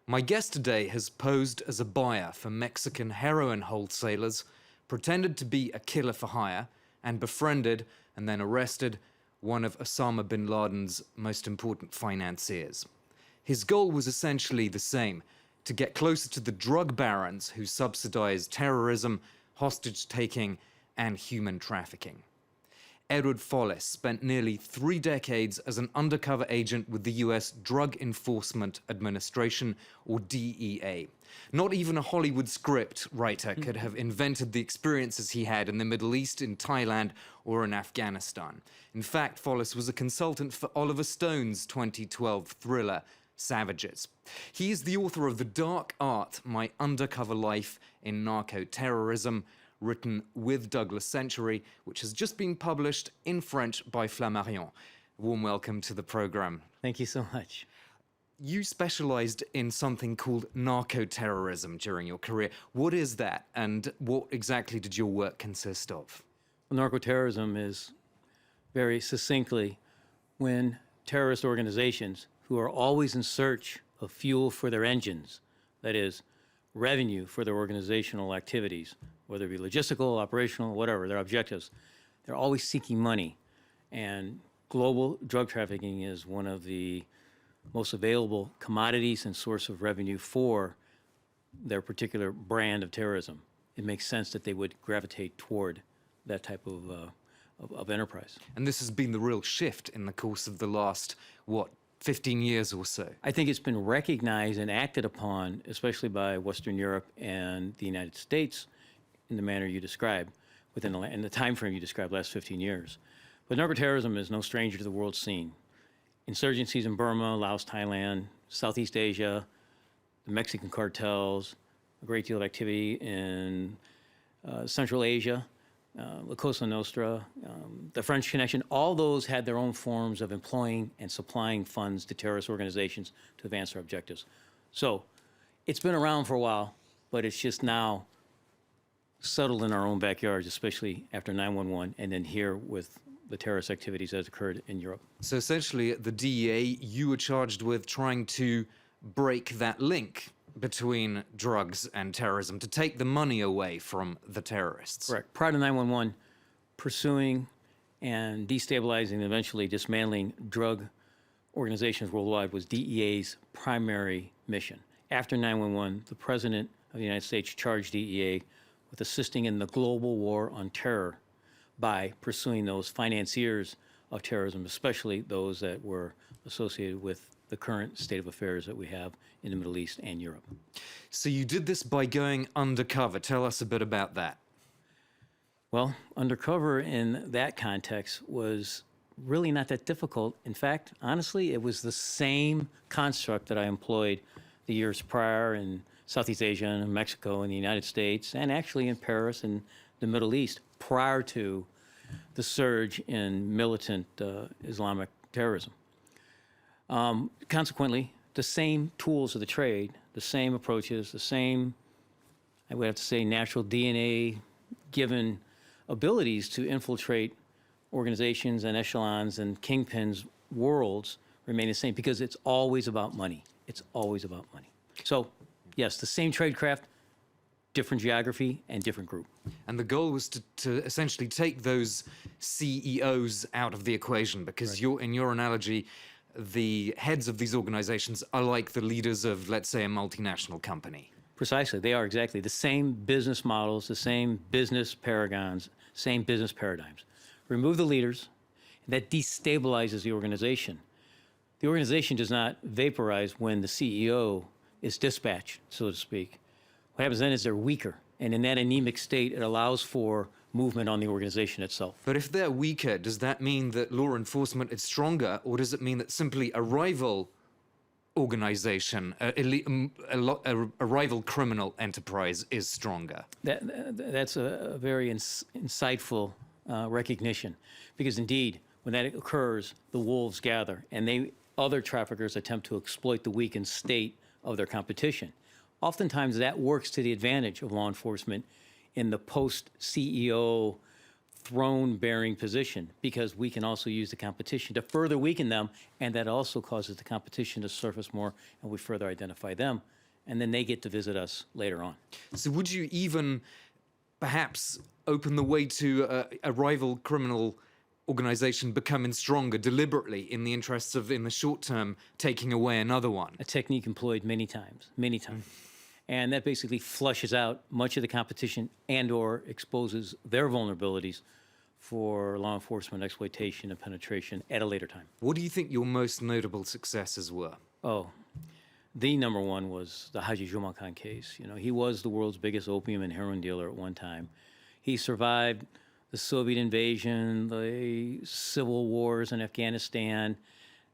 My guest today has posed as a buyer for Mexican heroin wholesalers, pretended to be a killer for hire, and befriended and then arrested one of Osama bin Laden's most important financiers. His goal was essentially the same: to get closer to the drug barons who subsidize terrorism, hostage-taking, and human trafficking. Edward Follis spent nearly 3 decades as an undercover agent with the US Drug Enforcement Administration, or DEA. Not even a Hollywood script writer could have invented the experiences he had in the Middle East, in Thailand, or in Afghanistan. In fact, Follis was a consultant for Oliver Stone's 2012 thriller, Savages. He is the author of The Dark Art, My Undercover Life in Narco-terrorism, written with Douglas Century, which has just been published in French by Flammarion. Warm welcome to the program. Thank you so much. You specialized in something called narco-terrorism during your career. What is that, and what exactly did your work consist of? Well, narco-terrorism is, very succinctly, when terrorist organizations who are always in search of fuel for their engines, that is, revenue for their organizational activities, whether it be logistical, operational, whatever, their objectives, they're always seeking money. And global drug trafficking is one of the most available commodities and source of revenue for their particular brand of terrorism. It makes sense that they would gravitate toward that type of enterprise. And this has been the real shift in the course of the last, 15 years or so? I think it's been recognized and acted upon, especially by Western Europe and the United States, in the manner you described, in the time frame you described, last 15 years. But narco-terrorism is no stranger to the world scene. Insurgencies in Burma, Laos, Thailand, Southeast Asia, the Mexican cartels, a great deal of activity in Central Asia, La Cosa Nostra, the French Connection, all those had their own forms of employing and supplying funds to terrorist organizations to advance their objectives. So it's been around for a while, but it's just now settled in our own backyards, especially after 9/11, and then here with the terrorist activities that occurred in Europe. So essentially, at the DEA, you were charged with trying to break that link between drugs and terrorism, to take the money away from the terrorists. Correct. Prior to 9/11, pursuing and destabilizing and eventually dismantling drug organizations worldwide was DEA's primary mission. After 9/11, the President of the United States charged DEA with assisting in the global war on terror by pursuing those financiers of terrorism, especially those that were associated with the current state of affairs that we have in the Middle East and Europe. So you did this by going undercover. Tell us a bit about that. Well, undercover in that context was really not that difficult. In fact, honestly, it was the same construct that I employed the years prior in Southeast Asia and Mexico and the United States, and actually in Paris and the Middle East prior to the surge in militant Islamic terrorism. Consequently, the same tools of the trade, the same approaches, the same, I would have to say, natural DNA-given abilities to infiltrate organizations and echelons and kingpins' worlds remain the same, because it's always about money. It's always about money. So, yes, the same tradecraft, different geography, and different group. And the goal was to essentially take those CEOs out of the equation, because in your analogy, the heads of these organizations are like the leaders of, let's say, a multinational company. Precisely. They are exactly the same business models, the same business paragons, same business paradigms. Remove the leaders, and that destabilizes the organization. The organization does not vaporize when the CEO is dispatched, so to speak. What happens then is they're weaker, and in that anemic state, it allows for movement on the organization itself. But if they're weaker, does that mean that law enforcement is stronger, or does it mean that simply a rival organization, a rival criminal enterprise is stronger? That's a very insightful recognition, because indeed, when that occurs, the wolves gather, and other traffickers attempt to exploit the weakened state of their competition. Oftentimes, that works to the advantage of law enforcement in the post-CEO throne-bearing position because we can also use the competition to further weaken them, and that also causes the competition to surface more, and we further identify them, and then they get to visit us later on. So would you even perhaps open the way to a rival criminal organization becoming stronger deliberately in the interests of, in the short term, taking away another one? A technique employed many times. And that basically flushes out much of the competition and/or exposes their vulnerabilities for law enforcement exploitation and penetration at a later time. What do you think your most notable successes were? Oh, the number one was the Haji Juma case. You know, he was the world's biggest opium and heroin dealer at one time. He survived the Soviet invasion, the civil wars in Afghanistan,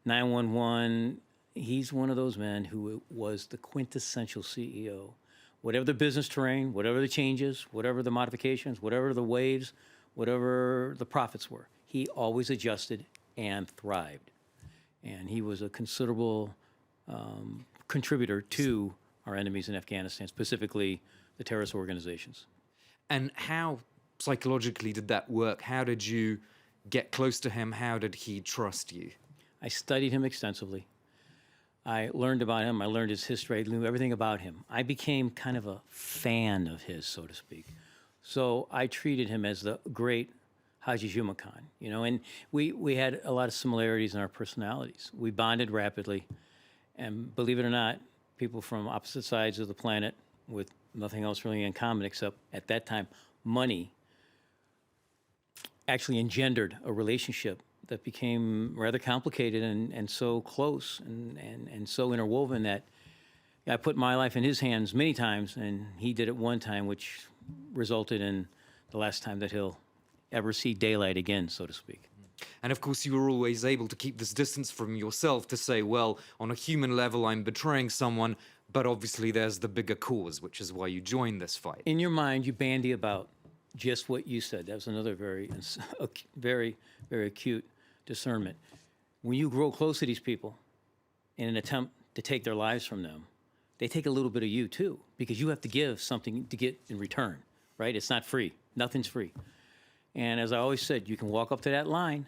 9/11. He's one of those men who was the quintessential CEO. Whatever the business terrain, whatever the changes, whatever the modifications, whatever the waves, whatever the profits were, he always adjusted and thrived. And he was a considerable contributor to our enemies in Afghanistan, specifically the terrorist organizations. And how psychologically did that work? How did you get close to him? How did he trust you? I studied him extensively. I learned about him. I learned his history. I knew everything about him. I became kind of a fan of his, so to speak. So I treated him as the great Haji Juma Khan, you know, and we had a lot of similarities in our personalities. We bonded rapidly, and believe it or not, people from opposite sides of the planet with nothing else really in common except, at that time, money, actually engendered a relationship that became rather complicated and so close and so interwoven that I put my life in his hands many times, and he did it one time, which resulted in the last time that he'll ever see daylight again, so to speak. And of course, you were always able to keep this distance from yourself to say, well, on a human level, I'm betraying someone, but obviously there's the bigger cause, which is why you joined this fight. In your mind, you bandy about just what you said. That was another very, very acute discernment. When you grow close to these people in an attempt to take their lives from them, they take a little bit of you too, because you have to give something to get in return, right? It's not free. Nothing's free. And as I always said, you can walk up to that line,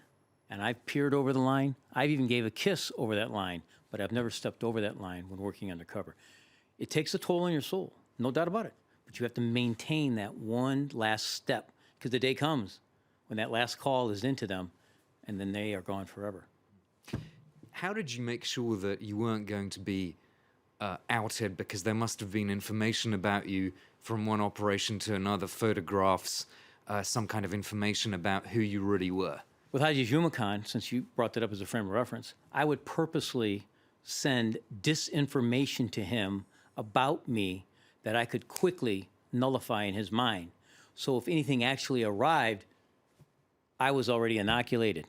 and I've peered over the line. I've even gave a kiss over that line, but I've never stepped over that line when working undercover. It takes a toll on your soul, no doubt about it. But you have to maintain that one last step, because the day comes when that last call is into them, and then they are gone forever. How did you make sure that you weren't going to be outed? Because there must have been information about you from one operation to another, photographs, some kind of information about who you really were. With Haji Juma Khan, since you brought that up as a frame of reference, I would purposely send disinformation to him about me that I could quickly nullify in his mind. So if anything actually arrived, I was already inoculated.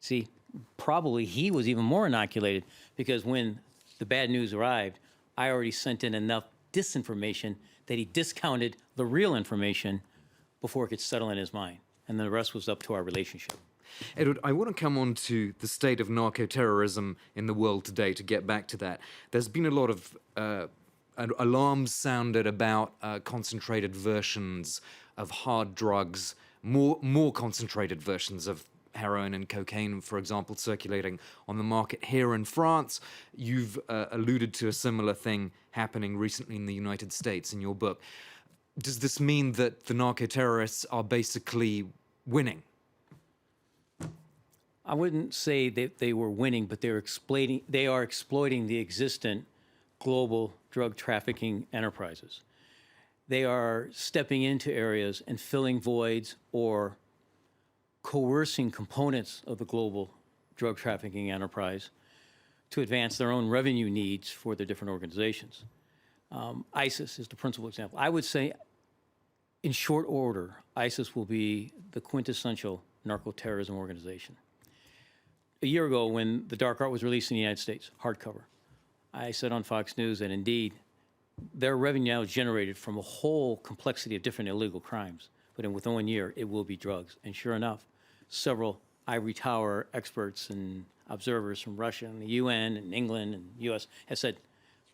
See, probably he was even more inoculated, because when the bad news arrived, I already sent in enough disinformation that he discounted the real information before it could settle in his mind. And the rest was up to our relationship. Edward, I want to come on to the state of narco-terrorism in the world today, to get back to that. There's been a lot of alarms sounded about concentrated versions of hard drugs, more concentrated versions of heroin and cocaine, for example, circulating on the market here in France. You've alluded to a similar thing happening recently in the United States in your book. Does this mean that the narco-terrorists are basically winning? I wouldn't say that they were winning, but they are exploiting the existent global drug trafficking enterprises. They are stepping into areas and filling voids or coercing components of the global drug trafficking enterprise to advance their own revenue needs for their different organizations. ISIS is the principal example. I would say, in short order, ISIS will be the quintessential narco-terrorism organization. A year ago, when The Dark Art was released in the United States, hardcover, I said on Fox News that indeed their revenue now is generated from a whole complexity of different illegal crimes, but within 1 year, it will be drugs. And sure enough, several ivory tower experts and observers from Russia and the UN and England and US have said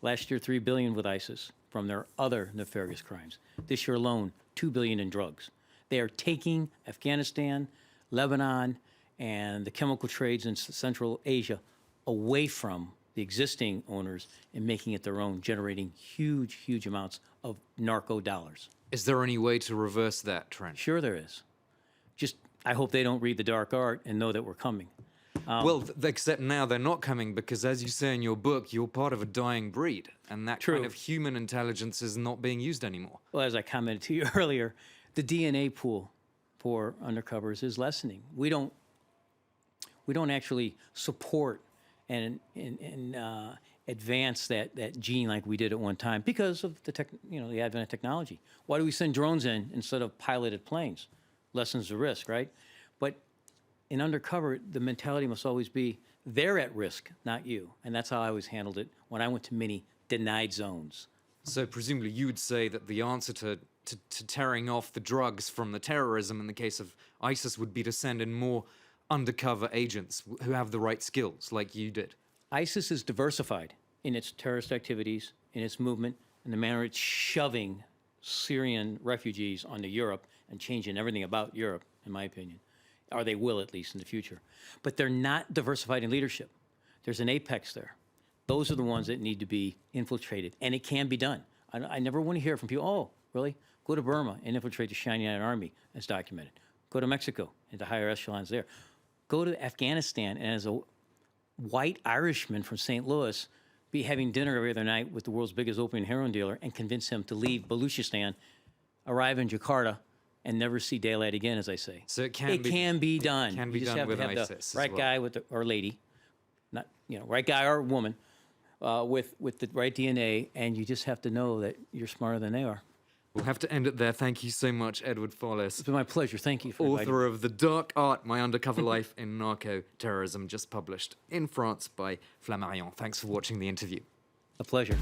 last year $3 billion with ISIS from their other nefarious crimes. This year alone, $2 billion in drugs. They are taking Afghanistan, Lebanon, and the chemical trades in Central Asia away from the existing owners and making it their own, generating huge, huge amounts of narco dollars. Is there any way to reverse that trend? Sure there is. Just, I hope they don't read the dark art and know that we're coming. Well, except now they're not coming because, as you say in your book, you're part of a dying breed, and that kind of human intelligence is not being used anymore. Well, as I commented to you earlier, the DNA pool for undercovers is lessening. We don't actually support and advance that gene like we did at one time because of the advent of technology. Why do we send drones in instead of piloted planes? Lessens the risk, right? But in undercover, the mentality must always be they're at risk, not you. And that's how I always handled it when I went to many denied zones. So presumably you would say that the answer to tearing off the drugs from the terrorism in the case of ISIS would be to send in more undercover agents who have the right skills, like you did. ISIS is diversified in its terrorist activities, in its movement, in the manner it's shoving Syrian refugees onto Europe and changing everything about Europe, in my opinion. Or they will, at least, in the future. But they're not diversified in leadership. There's an apex there. Those are the ones that need to be infiltrated, and it can be done. I never want to hear from people, oh, really? Go to Burma and infiltrate the Shining Iron Army, as documented. Go to Mexico, into higher echelons there. Go to Afghanistan, and as a white Irishman from St. Louis, be having dinner every other night with the world's biggest opium heroin dealer and convince him to leave Baluchistan, arrive in Jakarta, and never see daylight again, as I say. So it can be done. Can be you just done have with to have ISIS the right guy with or lady, not right guy or woman, with the right DNA, and you just have to know that you're smarter than they are. We'll have to end it there. Thank you so much, Edward Follis. It's been my pleasure. Thank you for inviting me. Author of The Dark Art, My Undercover Life in Narco-Terrorism, just published in France by Flammarion. Thanks for watching the interview. A pleasure.